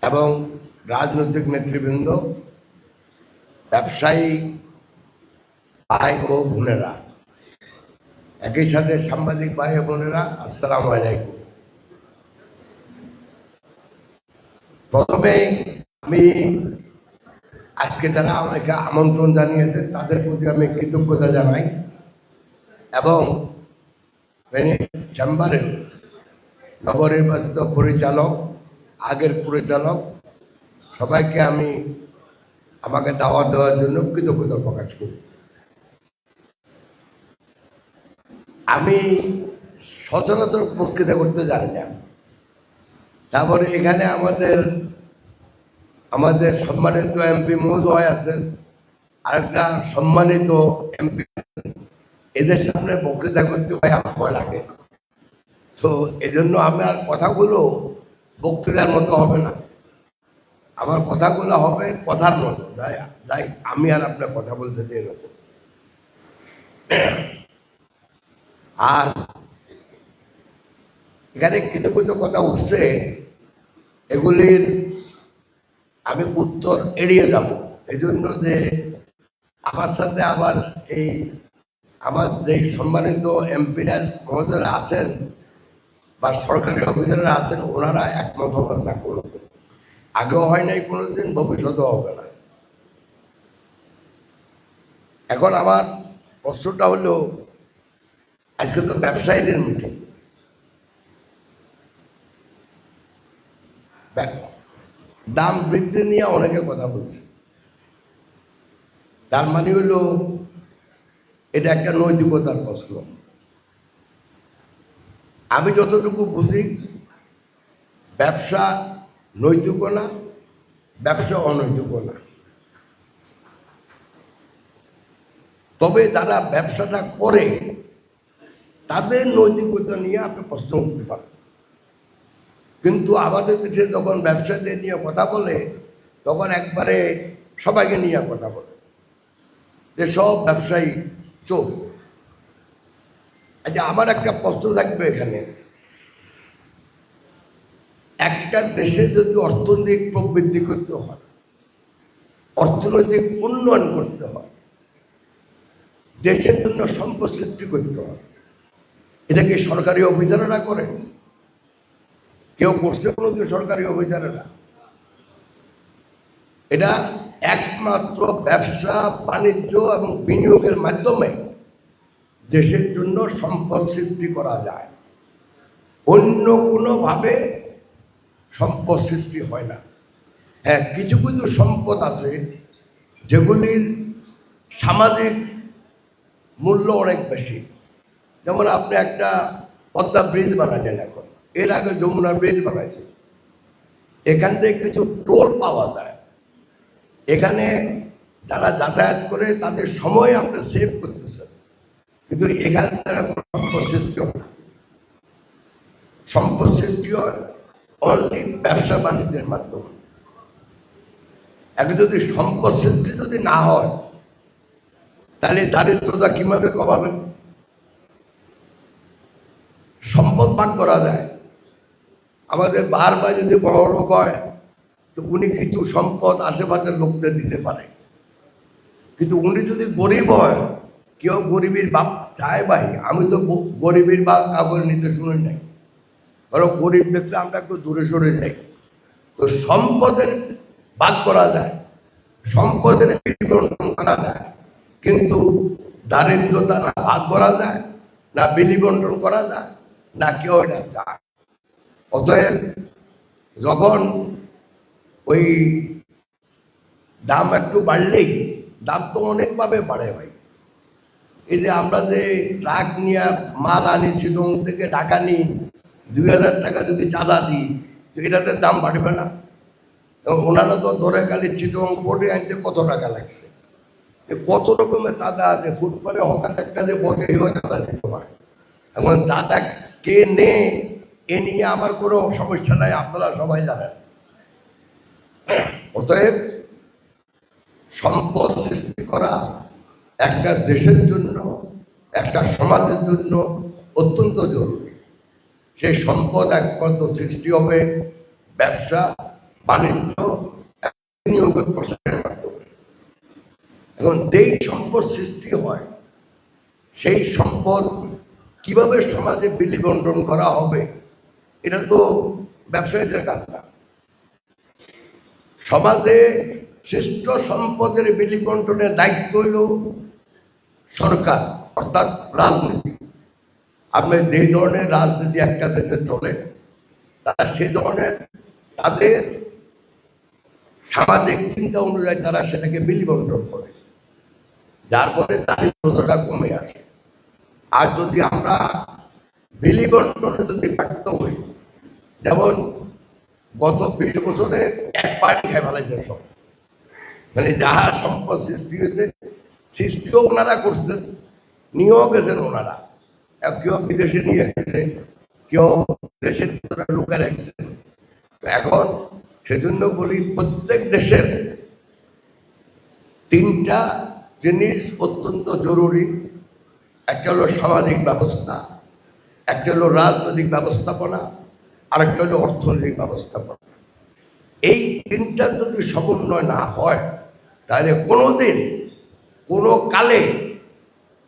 এবং রাজনৈতিক নেতৃবৃন্দ, ব্যবসায়ী ভাই ও বোনেরা, একই সাথে সাংবাদিক ভাই ও বোনেরা, আসসালামু আলাইকুম। প্রথমেই আমি আজকে যারা আমাকে আমন্ত্রণ জানিয়েছে তাদের প্রতি আমি কৃতজ্ঞতা জানাই এবং চেম্বারের নবনির্বাচিত পরিচালক, আগের পরিচালক সবাইকে আমি আমাকে দাওয়াত দেওয়ার জন্য কৃতজ্ঞতা প্রকাশ করি। আমি সচরাচর বক্তৃতা করতে জানি না, তারপরে এখানে আমাদের সম্মানিত এমপি মহোদয় আছেন, আরেকটা সম্মানিত এমপি, এদের সামনে বক্তৃতা করতে ভাই আমার ভয় লাগে। তো এজন্য আমার কথাগুলো বক্তৃতার মতো হবে না, আমার কথাগুলো হবে কথার মতো। তাই আমি আর আপনার কথা বলতে চাই এরকম। আর এখানে কিছু কিছু কথা উঠছে, এগুলির আমি উত্তর এড়িয়ে যাব, এই জন্য যে আমার সাথে আবার আমার যে সম্মানিত এমপিরা মহোদয়রা আছেন বা সরকারি অফিসাররা আছেন, ওনারা একমত হবেন না কোনোদিন, আগেও হয় নাই কোনোদিন, ভবিষ্যতেও হবে না। এখন আমার প্রশ্নটা হলো, আজকে তো ব্যবসায়ীদের মিটিং, দাম বৃদ্ধি নিয়ে অনেকে কথা বলছে। তার মানে হলো এটা একটা নৈতিকতার প্রশ্ন। আমি যতটুকু বুঝি, ব্যবসা নৈতিক না, ব্যবসা অনৈতিক না। তবে যারা ব্যবসাটা করে তাদের নৈতিকতা নিয়ে আপনি প্রশ্ন করতে পারেন, কিন্তু আমাদের দেশে যখন ব্যবসায়ীদের নিয়ে কথা বলে তখন একবারে সবাইকে নিয়ে কথা বলে যে সব ব্যবসায়ী চোর। আচ্ছা, আমার একটা প্রশ্ন থাকবে এখানে, একটা দেশে যদি অর্থনৈতিক প্রবৃদ্ধি করতে হয়, অর্থনৈতিক উন্নয়ন করতে হয়, দেশের জন্য সম্পদ সৃষ্টি করতে হয়, এটা কি সরকারি অফিসাররা করে? কেউ করছে কোনোদিন সরকারি অফিসাররা? এটা একমাত্র ব্যবসা বাণিজ্য এবং বিনিয়োগের মাধ্যমে দেশের জন্য সম্পদ সৃষ্টি করা যায়, অন্য কোনোভাবে সম্পদ সৃষ্টি হয় না। হ্যাঁ, কিছু কিছু সম্পদ আছে যেগুলির সামাজিক মূল্য অনেক বেশি। যেমন আপনি একটা পদ্মা ব্রিজ বানালেন, এখন এর আগে যমুনা ব্রিজ বানাইছে, এখান থেকে কিছু টোল পাওয়া যায়, এখানে যারা যাতায়াত করে তাদের সময় আপনি সেভ করতেছেন, কিন্তু এখানে তারা কোনো সম্পদ সৃষ্টি হয় না। সম্পদ সৃষ্টি হয় অনলি ব্যবসা বাণিজ্যের মাধ্যমে। এখন যদি সম্পদ সৃষ্টি যদি না হয়, তাহলে দারিদ্রতা কিভাবে কমাবেন? সম্পদ ভাগ করা যায়, আমাদের বারবার যদি বড় লোক হয় তো উনি কিছু সম্পদ আশেপাশের লোকদের দিতে পারে, কিন্তু উনি যদি গরিব হয়, কেউ গরিবের বাপ চায় ভাই, আমি তো গরিবের বাপ কাগজ নিতে শুনি নাই, বরং গরিব দেখলে আমরা একটু দূরে সরে যাই। তো সম্পদের ভাগ করা যায়, সম্পদের বিবন্টন করা যায়, কিন্তু দারিদ্রতা না ভাগ করা যায়, না বিলি বন্টন করা যায়, না কেউ এটা চায়। অতএব যখন ওই দাম একটু বাড়লেই, দাম তো অনেকভাবে বাড়ে ভাই। এই যে আমরা যে ট্রাক নিয়ে মাল আনি চিটং থেকে ঢাকা নিই, 2000 টাকা যদি চাঁদা দিই, তো এটাতে দাম বাড়বে না? এবং ওনারা তো ধরে খালি চিটং বোর্ডে আনতে কত টাকা লাগছে, কত রকমের চাঁদা আছে, ফুটপাতে হকার একটা যে বসে চাঁদা দিতে পারে। এখন চাঁদা কে নে এ নিয়ে আমার কোনো সমস্যা নাই, আপনারা সবাই জানেন। অতএব সম্পদ সৃষ্টি করা একটা দেশের জন্য, একটা সমাজের জন্য অত্যন্ত জরুরি। সেই সম্পদ একমাত্র সৃষ্টি হবে ব্যবসা বাণিজ্য বিনিয়োগের প্রসারের মাধ্যমে। এখন যেই সম্পদ সৃষ্টি হয় সেই সম্পদ কিভাবে সমাজে বিলি বন্টন করা হবে এটা তো ব্যবসায়ীদের কাজ না। সমাজে শ্রেষ্ঠ সম্পদের বিলি বন্টনের দায়িত্ব হইল সরকার, অর্থাৎ রাজনীতি। আপনি যে ধরনের রাজনীতি একটা দেশে চলে তারা সেই ধরনের তাদের সামাজিক চিন্তা অনুযায়ী তারা সেটাকে বিলি বন্টন করে, যার ফলে দারিদ্রতা কমে আসে। আর যদি আমরা বিলি বন্টনে যদি ব্যর্থ হই, যেমন গত 20 বছরে এক পার্টি খেয়ে ফেলাইছে সব, মানে যাহা সম্পদ সৃষ্টি হয়েছে সৃষ্টিও ওনারা করছেন, নিয়েও গেছেন ওনারা। কেউ বিদেশে নিয়ে গেছে, কেউ দেশের ভিতরে লুকে রাখছে। এখন সেজন্য বলি প্রত্যেক দেশের 3টা জিনিস অত্যন্ত জরুরি। একটা হলো সামাজিক ব্যবস্থা, একটা হলো রাজনৈতিক ব্যবস্থাপনা, আরেকটা হলো অর্থনৈতিক ব্যবস্থাপনা। এই 3টা যদি সমন্বয় না হয় তাহলে কোনোদিন কোনো কালে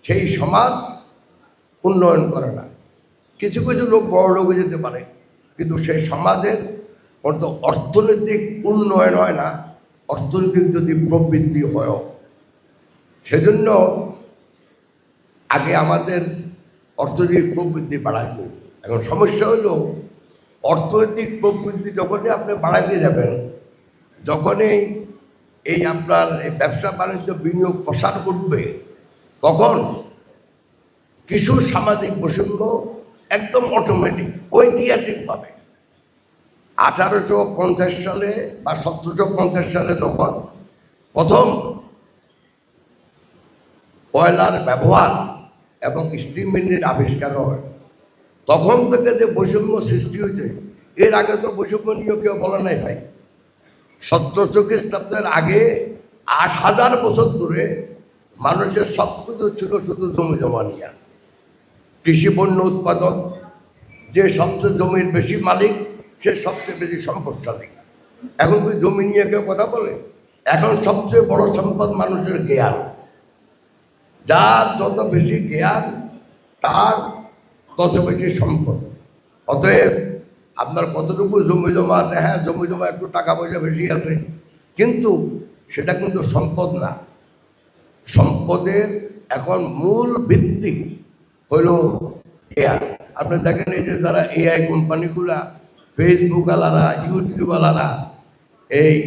সেই সমাজ উন্নয়ন করে না। কিছু কিছু লোক বড় লোক হয়ে যেতে পারে, কিন্তু সেই সমাজের অর্থনৈতিক উন্নয়ন হয় না, অর্থনৈতিক যদি প্রবৃদ্ধি হয়। সেজন্য আগে আমাদের অর্থনৈতিক প্রবৃদ্ধি বাড়াইতে হবে। এখন সমস্যা হলো অর্থনৈতিক প্রবৃদ্ধি যখনই আপনি বাড়াইতে যাবেন, যখনই এই আপনার এই ব্যবসা বাণিজ্য বিনিয়োগ প্রসার করবে, তখন কিছু সামাজিক বৈষম্য একদম অটোমেটিক ঐতিহাসিকভাবে 1850 সালে বা 1750 সালে যখন প্রথম কয়লার ব্যবহার এবং স্টিম ইঞ্জিন আবিষ্কার হয়, তখন থেকে যে বৈষম্য সৃষ্টি হয়েছে, এর আগে তো বৈষম্য নিয়ে কেউ বলে নাই ভাই। 1700 খ্রিস্টাব্দের আগে 8000 বছর ধরে মানুষের সবকিছু ছিল শুধু জমি জমা নিয়ে। কৃষি পণ্য উৎপাদন, যে সবচেয়ে জমির বেশি মালিক সে সবচেয়ে বেশি সম্পদশালী। এখন কি জমি নিয়ে কেউ কথা বলে? এখন সবচেয়ে বড় সম্পদ মানুষের জ্ঞান। যার যত বেশি জ্ঞান তার তত বেশি সম্পদ। অতএব আপনার কতটুকু জমি জমা আছে, হ্যাঁ জমি জমা একটু টাকা পয়সা বেশি আছে, কিন্তু সেটা কিন্তু সম্পদ না। সম্পদের এখন মূল ভিত্তি হইল এআই। আপনি দেখেন এই যে যারা এআই কোম্পানিগুলা, ফেসবুক আলারা, ইউটিউব আলারা এই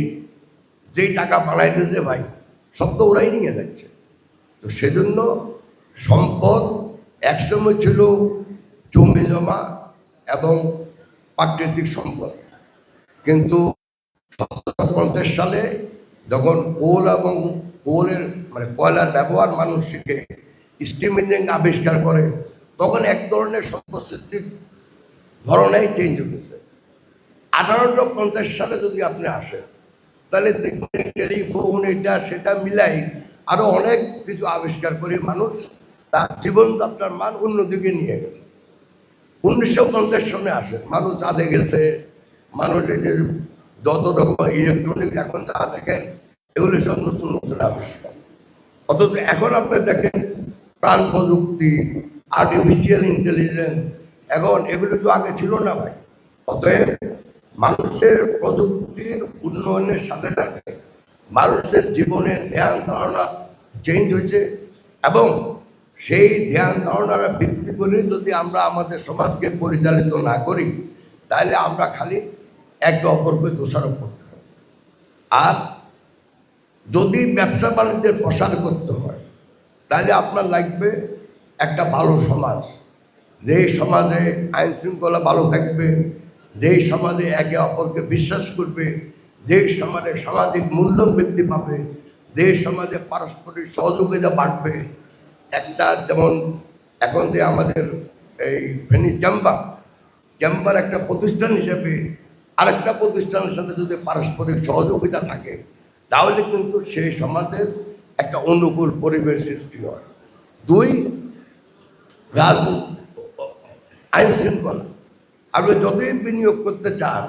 যেই টাকা বানাইতেছে ভাই, সব তো ওরাই নিয়ে যাচ্ছে। তো সেজন্য সম্পদ একসময় ছিল জমি জমা এবং প্রাকৃতিক সম্পদ, কিন্তু 1750 সালে যখন কোল এবং কোলের মানে কয়লার ব্যবহার মানুষ শিখে, স্টিম ইঞ্জিন আবিষ্কার করে, তখন এক ধরনের সম্পদ সৃষ্টির ধরনেই চেঞ্জ হয়েছে। 1850 সালে যদি আপনি আসেন তাহলে দেখবেন টেলিফোন এটা সেটা মিলাই আরো অনেক কিছু আবিষ্কার করে মানুষ তার জীবনযাত্রার মান অন্যদিকে নিয়ে গেছে। 1950 সনে আসে, মানুষ চাঁদে গেছে, মানুষ এই যে যত রকম ইলেকট্রনিক এখন যা দেখেন এগুলো সব নতুন নতুন আবিষ্কার। অথচ এখন আপনি দেখেন প্রাণ প্রযুক্তি, আর্টিফিশিয়াল ইন্টেলিজেন্স, এখন এগুলো তো আগে ছিল না ভাই। অতএব মানুষের প্রযুক্তির উন্নয়নের সাথে সাথে মানুষের জীবনের ধ্যান ধারণা চেঞ্জ হয়েছে, এবং সেই ধ্যান ধারণার ভিত্তি করে যদি আমরা আমাদের সমাজকে পরিচালিত না করি তাহলে আমরা খালি একে অপরকে দোষারোপ করতে হবে। আর যদি ব্যবসা বাণিজ্যের প্রসার করতে হয় তাহলে আপনার লাগবে একটা ভালো সমাজ, যেই সমাজে আইন শৃঙ্খলা ভালো থাকবে, যেই সমাজে একে অপরকে বিশ্বাস করবে, যেই সমাজে সামাজিক মূল্য বৃদ্ধি পাবে, যেই সমাজে পারস্পরিক সহযোগিতা বাড়বে। একটা যেমন এখন যে আমাদের এই ফেনী চেম্বার একটা প্রতিষ্ঠান হিসেবে আরেকটা প্রতিষ্ঠানের সাথে যদি পারস্পরিক সহযোগিতা থাকে তাহলে কিন্তু সেই সমাজের একটা অনুকূল পরিবেশ সৃষ্টি হয়। 2, আইন শৃঙ্খলা। আপনি যতই বিনিয়োগ করতে চান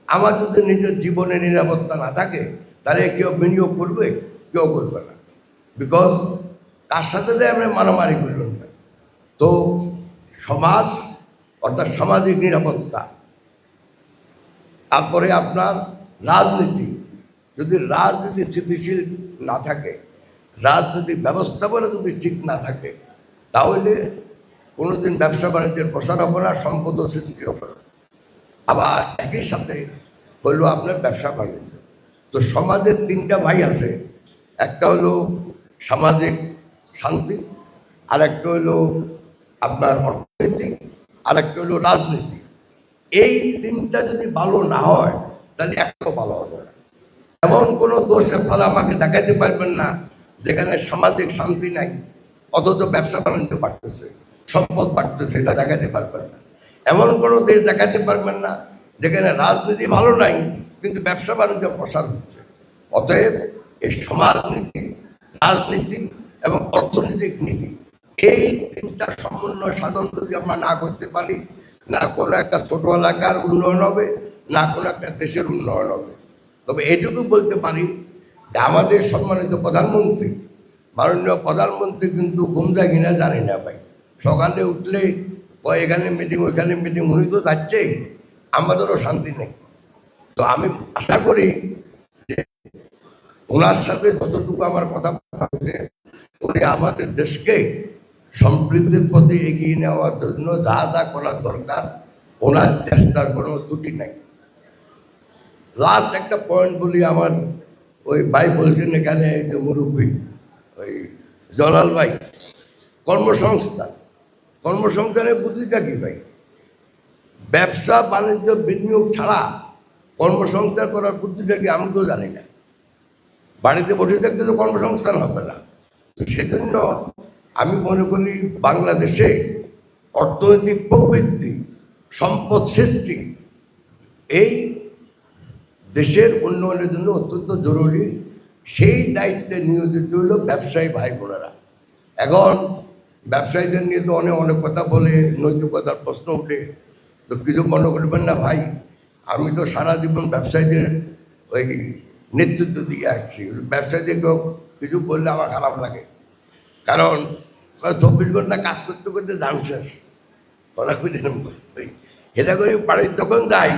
আমার যদি নিজের জীবনে নিরাপত্তা না থাকে তাহলে কেউ বিনিয়োগ করবে, কেউ করবে না। বিকজ কার সাথে যে আমরা মারামারি করলাম না। তো সমাজ অর্থাৎ সামাজিক নিরাপত্তা, তারপরে আপনার রাজনীতি, যদি রাজনীতি স্থিতিশীল না থাকে, রাজনৈতিক ব্যবস্থাপনা যদি ঠিক না থাকে, তাহলে কোনোদিন ব্যবসা বাণিজ্যের প্রসার হবে না, সম্পদ সৃষ্টি হবে না। আবার একই সাথে হলো আপনার ব্যবসা বাণিজ্য। তো সমাজের তিনটা ভাই আছে, একটা হলো সামাজিক শান্তি, আর একটা হলো আপনার অর্থনীতি, আর একটা হলো রাজনীতি। এই তিনটা যদি ভালো না হয় তাহলে একটাও ভালো হবে না। এমন কোনো দোষের ফলে আমাকে দেখাতে পারবেন না যেখানে সামাজিক শান্তি নাই অথচ ব্যবসা বাণিজ্য বাড়তেছে, সম্পদ বাড়তেছে, এটা দেখাতে পারবেন না। এমন কোনো দেশ দেখাতে পারবেন না যেখানে রাজনীতি ভালো নাই কিন্তু ব্যবসা বাণিজ্য প্রসার হচ্ছে। অতএব এই সমাজনীতি, রাজনীতি এবং অর্থনৈতিক নীতি, এই তিনটা সমন্বয় সাধন যদি আমরা না করতে পারি, না কোনো একটা ছোট এলাকার উন্নয়ন হবে, না কোনো একটা দেশের উন্নয়ন হবে। তবে এটুকু বলতে পারি যে আমাদের সম্মানিত প্রধানমন্ত্রী, মাননীয় প্রধানমন্ত্রী কিন্তু ঘুম যায় কিনা জানি না ভাই। সকালে উঠলে এখানে মিটিং, ওইখানে মিটিং, উনি তো যাচ্ছেই, আমাদেরও শান্তি নেই। তো আমি আশা করি যে ওনার সাথে যতটুকু আমার কথা হয়েছে, উনি আমাদের দেশকে সমৃদ্ধির পথে এগিয়ে নেওয়ার জন্য যা যা করার দরকার ওনার চেষ্টার কোনো ত্রুটি নাই। লাস্ট একটা পয়েন্ট বলি, আমার ওই ভাই বলছেন এখানে যে মুরব্বী ওই জলাল ভাই, কর্মসংস্থান, কর্মসংস্থানের বুদ্ধিটা কি ভাই? ব্যবসা বাণিজ্য বিনিয়োগ ছাড়া কর্মসংস্থান করার বুদ্ধিটা কি আমি তো জানি না। বাড়িতে বসে থাকলে তো কর্মসংস্থান হবে না। সেজন্য আমি মনে করি বাংলাদেশে অর্থনৈতিক প্রবৃদ্ধি, সম্পদ সৃষ্টি, এই দেশের উন্নয়নের জন্য অত্যন্ত জরুরি। সেই দায়িত্বে নিয়োজিত হলো ব্যবসায়ী ভাই বোনেরা। এখন ব্যবসায়ীদের নিয়ে তো অনেক কথা বলে, নৈতিকতার প্রশ্ন উঠে। তো কিছু মনে করবেন না ভাই, আমি তো সারা জীবন ব্যবসায়ীদের ওই নেতৃত্ব দিয়ে আসছি। ব্যবসায়ীদেরকেও কিছু বললে আমার খারাপ লাগে, কারণ 24 ঘন্টা কাজ করতে করতে দাম শেষ, কথা বুঝলেন? এটা করে বাড়ির যখন যাই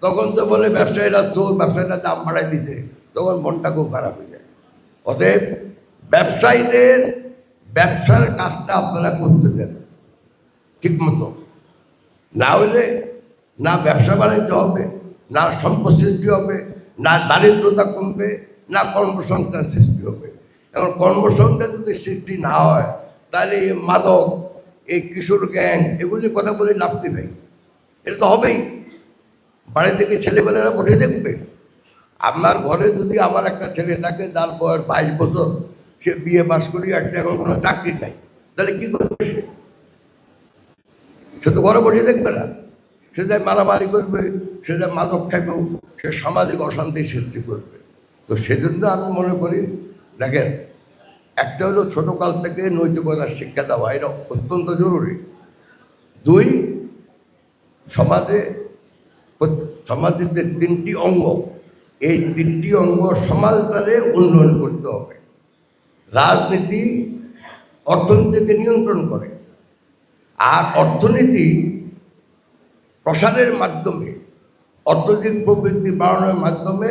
তখন তো বলে ব্যবসায়ীরা তো ব্যবসায়ীরা দাম বাড়াই দিছে, তখন মনটা খুব খারাপ হয়ে যায়। অতএব ব্যবসায়ীদের ব্যবসার কাজটা আপনারা করতে দেন ঠিক মতো, না হলে না ব্যবসা বাণিজ্য হবে, না সম্পদ সৃষ্টি হবে, না দারিদ্রতা কমবে, না কর্মসংস্থান সৃষ্টি হবে। এখন কর্মসংস্থান যদি সৃষ্টি না হয় তাহলে এই মাদক, এই কিশোর গ্যাং, এগুলির কথা বলে লাভ নেই ভাই। এটা তো হবেই। বাড়ি থেকে ছেলেমেয়েরা বসে দেখবে। আপনার ঘরে যদি আমার একটা ছেলে থাকে যার বয়স 22 বছর, সে বিয়ে পাস করিয়ে আসছে, এখন কোনো চাকরি নাই, তাহলে কি করবে? সে তো ঘরে বসে দেখবে না, সে যায় মারামারি করবে, সে যায় মাদক খাইবে, সে সামাজিক অশান্তি সৃষ্টি করবে। তো সেজন্য আমি মনে করি, দেখেন, একটা হলো ছোটকাল থেকে নৈতিকতার শিক্ষা দেওয়া, এটা অত্যন্ত জরুরি। 2, সমাজের যে 3টি অঙ্গ, এই 3টি অঙ্গ সমাজতারে উন্নয়ন করতে হবে। রাজনীতি অর্থনীতিকে নিয়ন্ত্রণ করে, আর অর্থনীতি প্রসারের মাধ্যমে, অর্থনৈতিক প্রবৃদ্ধি বাড়ানোর মাধ্যমে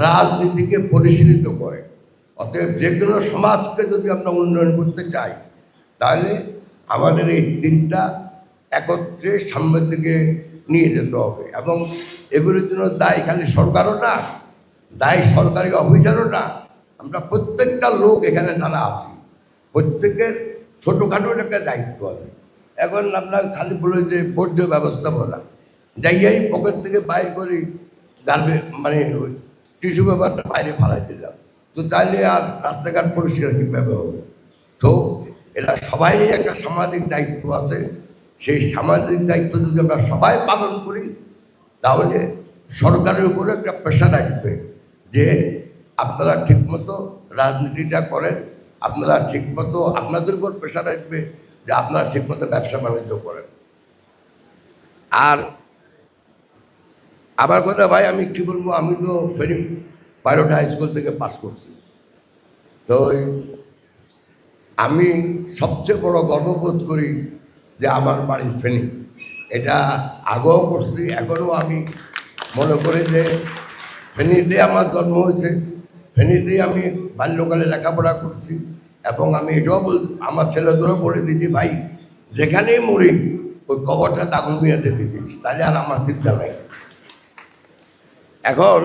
রাজনীতিকে পরিশীলিত করে। অতএব যে কোনো সমাজকে যদি আমরা উন্নয়ন করতে চাই, তাহলে আমাদের এই 3টা একত্রে সামনের দিকে নিয়ে যেতে হবে। এবং এগুলোর জন্য দায়ী খালি সরকারও না, দায়ী সরকারি অফিসারও না, আমরা প্রত্যেকটা লোক এখানে যারা আছি প্রত্যেকের ছোটোখাটো একটা দায়িত্ব আছে। এখন আপনার খালি বলে যে বর্জ্য ব্যবস্থাপনা, যাইয়াই পকেট থেকে বাইর করি মানে ওই টিস্যু পেপারটা বাইরে ফালাই দিলাম, তো তাহলে আর রাস্তাঘাট পরিষ্কার কীভাবে হবে? তো এটা সবাইরই একটা সামাজিক দায়িত্ব আছে। সেই সামাজিক দায়িত্ব যদি আমরা সবাই পালন করি, তাহলে সরকারের উপরে একটা প্রেশার আসবে যে আপনারা ঠিকমতো রাজনীতিটা করেন, আপনারা ঠিকমতো, আপনাদের উপর প্রেশার আসবে যে আপনারা ঠিকমতো ব্যবসা বাণিজ্য করেন। আর আমার কথা ভাই, আমি কি বলবো, আমি তো ফেরি বারোটা হাই স্কুল থেকে পাস করছি। তো আমি সবচেয়ে বড় গর্ববোধ করি যে আমার বাড়ি ফেনী। এটা আগেও করছি, এখনও আমি মনে করি যে ফেনীতে আমার জন্ম হয়েছে, ফেনীতেই আমি বাল্যকালে লেখাপড়া করছি। এবং আমি এটাও আমার ছেলেদেরও বলে দিচ্ছি, ভাই যেখানেই মরি ওই কবরটা দাগুন মিয়াতে দিতিস, তাহলে আর আমার চিন্তা নাই। এখন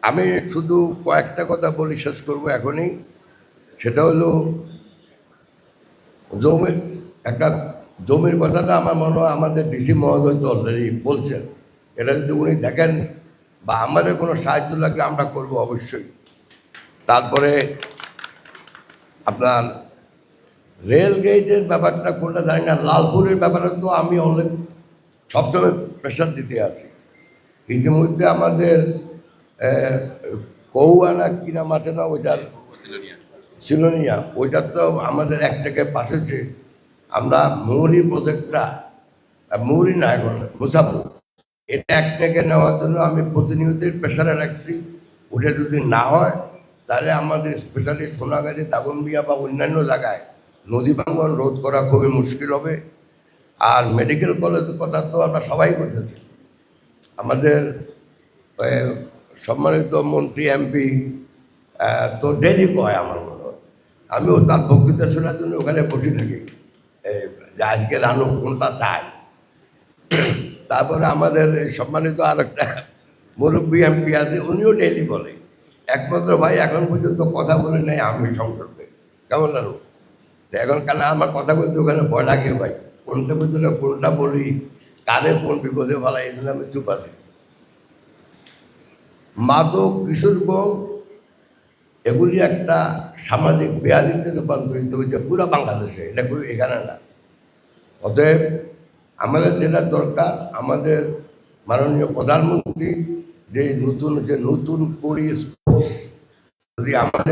আমি শুধু কয়েকটা কথা বলি, শেষ করবো এখনই। সেটা হলো জমির একটা জমির কথাটা আমার মনে হয় আমাদের ডিসি মহোদয় তো অলরেডি বলছেন। এটা যদি উনি দেখেন বা আমাদের কোনো সাহায্য লাগলে আমরা করব অবশ্যই। তারপরে আপনার রেল গেটের ব্যাপারটা কোনটা জানি না, লালপুরের ব্যাপারে তো আমি অনেক সবসময় প্রেশার দিতে আছি। ইতিমধ্যে আমাদের কৌয়ানা কি নাম আছে না ওইটার, সিলোনিয়া, ওইটার তো আমাদের এক থেকে পাশেছে। আমরা মৌরি প্রজেক্টটা, মৌরি না এখন মুসাফর, এটা এক থেকে নেওয়ার জন্য আমি প্রতিনিয়তই প্রেশারে রাখছি। ওটা যদি না হয় তাহলে আমাদের স্পেশালি সোনাগাছি, দাগনবিয়া বা অন্যান্য জায়গায় নদী ভাঙ্গন রোধ করা খুবই মুশকিল হবে। আর মেডিকেল কলেজের কথা তো আমরা সবাই করতেছি। আমাদের সম্মানিত মন্ত্রী এমপি তো ডেলি কয়, আমার মনে হয় আমিও তার বক্তৃতা শোনার জন্য ওখানে বসে থাকি, যে আজকে রানু কোনটা চায়। তারপরে আমাদের সম্মানিত আর একটা মুরব্বী এমপি আছে, উনিও ডেলি বলে। একমাত্র ভাই এখন পর্যন্ত কথা বলে নেই আমি সংসদে, কেমন রানু? এখন কেন আমার কথা বলতে ওখানে ভয় লাগে ভাই, কোনটা ভিতরে কোনটা বলি, কারে কোন বিপদে ফেলা, এই জন্য আমি চুপ আছি। মাদক, কিশোরগঞ্জ এগুলি একটা সামাজিক ব্যাধিতে রূপান্তরিত হয়েছে পুরো বাংলাদেশে, এটা কোনো এখানে না। অতএব আমাদের যেটা দরকার, আমাদের মাননীয় প্রধানমন্ত্রী যে নতুন করি স্পোর্টস, যদি আমাদের